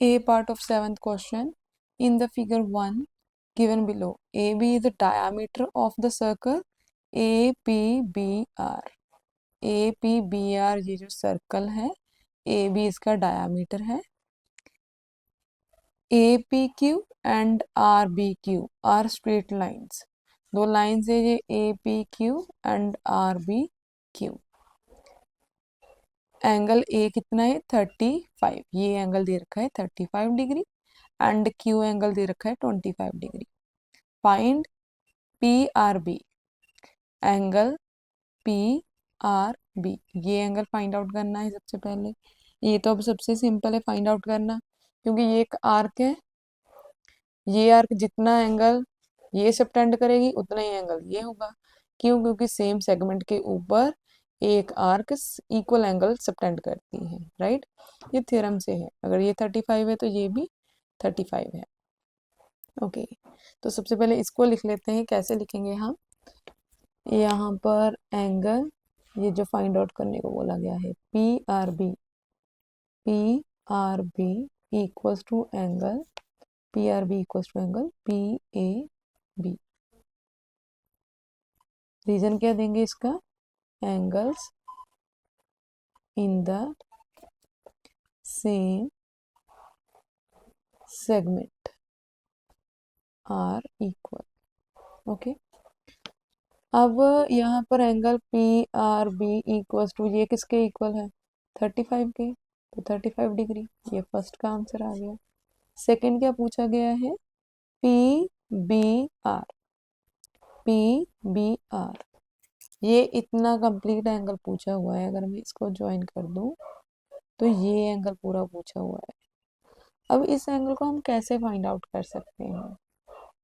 A part of 7th question. In the figure 1 given below, AB is the diameter of the circle APBR. APBR ये जो circle है, AB इसका diameter है. APQ and RBQ are straight lines. दो lines है ये APQ and RBQ. Angle A कितना है 35. ये एंगल दे रखा है 35 डिग्री एंड क्यू एंगल दे रखा है 25 degree. Find P R B. Angle P R B, ये एंगल फाइंड आउट करना है सबसे पहले. ये तो अब सबसे सिंपल है फाइंड आउट करना, क्योंकि ये एक आर्क है. ये आर्क जितना एंगल ये सबटेंड करेगी उतना ही एंगल ये होगा. क्यों? क्योंकि सेम सेगमेंट के ऊपर एक आर्क इक्वल एंगल सबटेंड करती है. राइट, ये थ्योरम से है. अगर ये 35 है तो ये भी 35 है. ओके, तो सबसे पहले इसको लिख लेते हैं. कैसे लिखेंगे हम? यहाँ पर एंगल, ये जो फाइंड आउट करने को बोला गया है, P R B equals to angle P A B. Reason क्या देंगे इसका? Angles in the same segment are equal. Okay, अब यहाँ पर angle P R B equals to, ये किसके इक्वल है? 35 के. तो 35 डिग्री, ये फर्स्ट का आंसर आ गया. सेकंड क्या पूछा गया है? P B R. P B R, ये इतना कंप्लीट एंगल पूछा हुआ है. अगर मैं इसको ज्वाइन कर दूं तो ये एंगल पूरा पूछा हुआ है. अब इस एंगल को हम कैसे फाइंड आउट कर सकते हैं?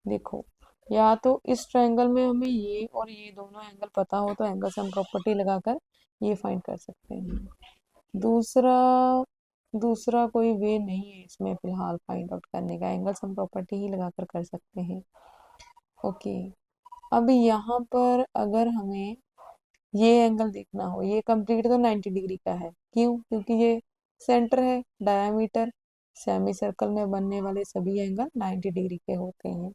देखो, या तो इस ट्रायंगल में हमें ये और ये दोनों एंगल पता हो तो एंगल सम प्रॉपर्टी लगाकर ये फाइंड कर सकते हैं. दूसरा दूसरा कोई वे नहीं है इसमें फिलहाल फाइंड आउट करने का. एंगल सम प्रॉपर्टी ही लगाकर कर सकते हैं. ओके, अब यहाँ पर अगर हमें ये एंगल देखना हो, ये कंप्लीट तो 90 डिग्री का है. क्यों? क्योंकि ये सेंटर है. डायमीटर, सेमी सर्कल में बनने वाले सभी एंगल 90 डिग्री के होते हैं.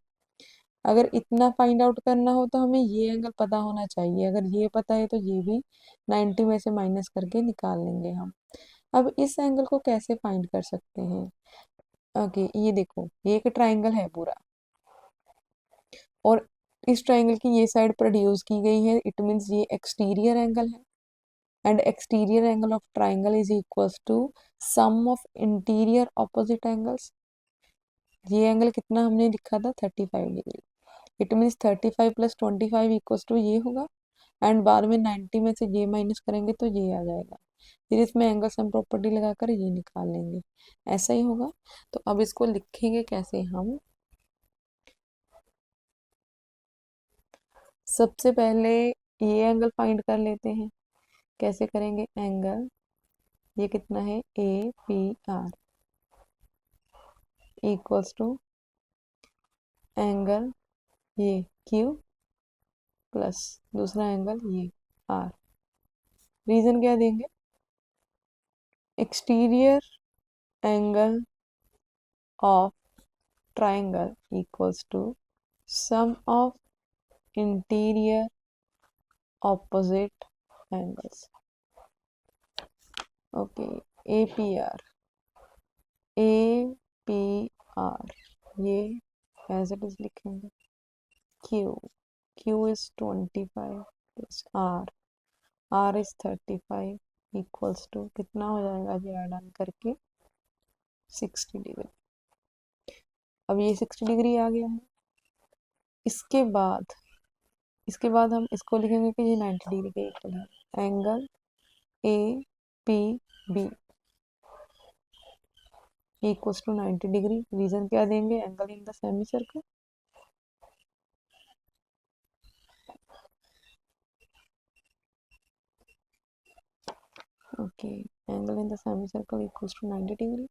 अगर इतना फाइंड आउट करना हो तो हमें ये एंगल पता होना चाहिए. अगर ये पता है तो ये भी 90 में से माइनस करके निकाल लेंगे हम. अब इस एंगल को कैसे फाइंड कर सकते हैं? ओके, ये देखो, ये एक ट्राइंगल है पूरा और इस ट्राइंगल की ये साइड प्रोड्यूस की गई है. इट मीन्स ये एक्सटीरियर एंगल है and exterior angle of triangle is equals to sum of interior opposite angles. ये एंगल कितना हमने लिखा था? 35 degree. It means 35 plus 25 equals to ये होगा एंड बाद में 90 में से ये माइनस करेंगे तो ये आ जाएगा. फिर इसमें एंगल सम प्रॉपर्टी लगाकर ये निकाल लेंगे. ऐसा ही होगा. तो अब इसको लिखेंगे कैसे हम? सबसे पहले ये एंगल फाइंड कर लेते हैं. कैसे करेंगे? एंगल ये कितना है? A P R equals to angle ये क्यू प्लस दूसरा एंगल ये आर. रीजन क्या देंगे? Exterior angle of triangle equals to sum of interior opposite angles. Okay, APR. APR, ये as it is लिखेंगे. Q is 25 plus R is 35 equals to कितना हो जाएगा? ये ऐड ऑन करके 60 डिग्री. अब ये 60 डिग्री आ गया है. इसके बाद हम इसको लिखेंगे कि ये 90 डिग्री के इक्वल है. Angle A P B equals to 90 degree. Reason क्या देंगे? Angle in the semi circle. Okay, angle in the semi circle equals to 90 degree.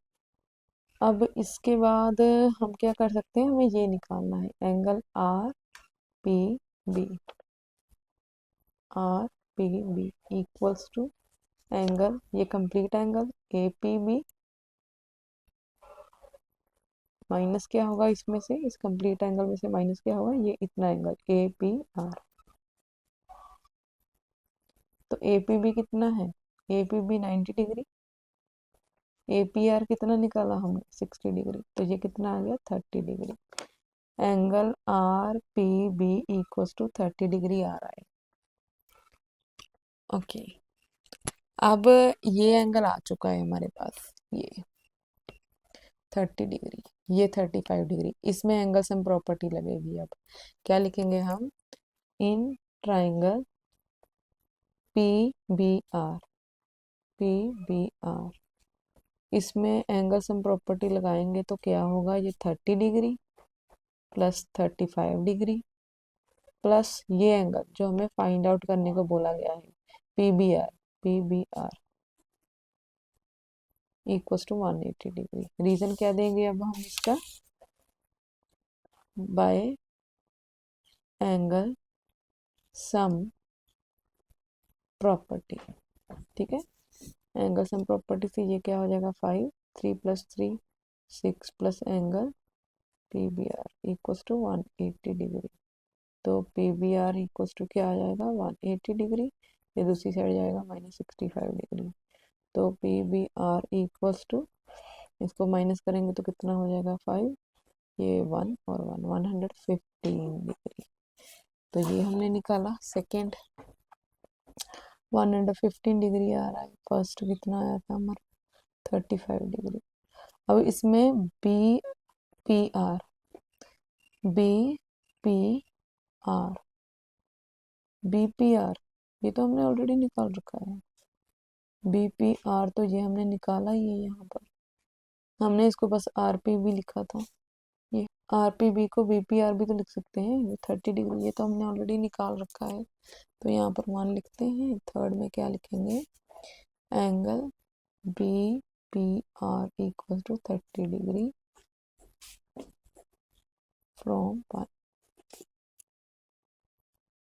अब इसके बाद हम क्या कर सकते हैं? हमें ये निकालना है. Angle P B R P B equals to angle, ये complete angle A P B minus क्या होगा इसमें से, इस कंप्लीट एंगल में से माइनस क्या होगा, ये इतना एंगल ए पी आर। तो ए पी बी कितना है, A P B 90 degree, A P R कितना निकाला हमने 60 डिग्री, तो ये कितना आ गया 30 degree. Angle R P B equals to 30 degree आ रहा है। ओके, अब ये एंगल आ चुका है हमारे पास, ये 30 डिग्री, ये 35 डिग्री, इसमें एंगल सम प्रॉपर्टी लगेगी। अब क्या लिखेंगे हम, in triangle P B R, P B R, इसमें एंगल सम प्रॉपर्टी लगाएंगे तो क्या होगा, ये 30 डिग्री प्लस 35 डिग्री प्लस ये एंगल जो हमें फाइंड आउट करने को बोला गया है, P B R, P B R equals to 180 degree. Reason क्या देंगे अब हम इसका, बाय एंगल सम प्रॉपर्टी। ठीक है, एंगल सम प्रॉपर्टी से ये क्या हो जाएगा 5, 3 plus 3 6 plus angle P B R equals to 180 degree. तो P B R equals to क्या आ जाएगा 180 डिग्री, ये दूसरी साइड जाएगा -65 डिग्री। तो P B R equals to, इसको माइनस करेंगे तो कितना हो जाएगा 5, ये 1 और 1 115 डिग्री। तो ये हमने निकाला सेकेंड, 115 डिग्री आ रहा है। फर्स्ट कितना आया था हमारा 35 डिग्री। अब इसमें B P R, B P R, B P R ये तो हमने ऑलरेडी निकाल रखा है। बी पी आर तो ये हमने निकाला ही है, यहाँ पर हमने इसको बस आर पी भी लिखा था, ये आर पी बी को बी पी आर भी तो लिख सकते हैं। ये 30 डिग्री ये तो हमने ऑलरेडी निकाल रखा है, तो यहाँ पर 1 लिखते हैं। थर्ड में क्या लिखेंगे, angle B P R equal to 30 degree from